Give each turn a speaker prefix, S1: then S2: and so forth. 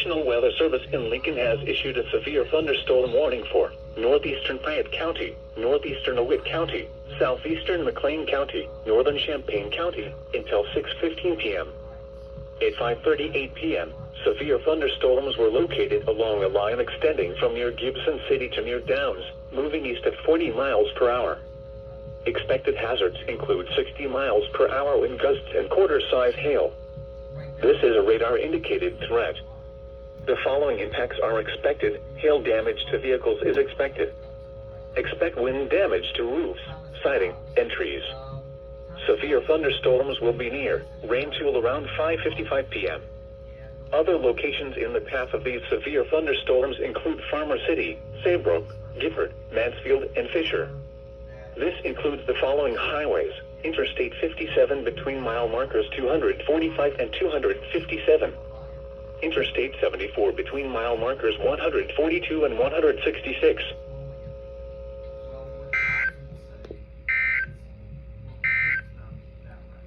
S1: National Weather Service in Lincoln has issued a severe thunderstorm warning for northeastern Piatt County, northeastern DeWitt County, southeastern McLean County, northern Champaign County, until 6:15 p.m. At 5:38 p.m., severe thunderstorms were located along a line extending from near Gibson City to near Downs, moving east at 40 miles per hour. Expected hazards include 60 miles per hour wind gusts and quarter-size hail. This is a radar-indicated threat. The following impacts are expected. Hail damage to vehicles is expected. Expect wind damage to roofs, siding, and trees. Severe thunderstorms will be near. Rain tool around 5:55 p.m. Other locations in the path of these severe thunderstorms include Farmer City, Saybrook, Gifford, Mansfield, and Fisher. This includes the following highways: Interstate 57 between mile markers 245 and 257. Interstate 74 between mile markers 142 and 166.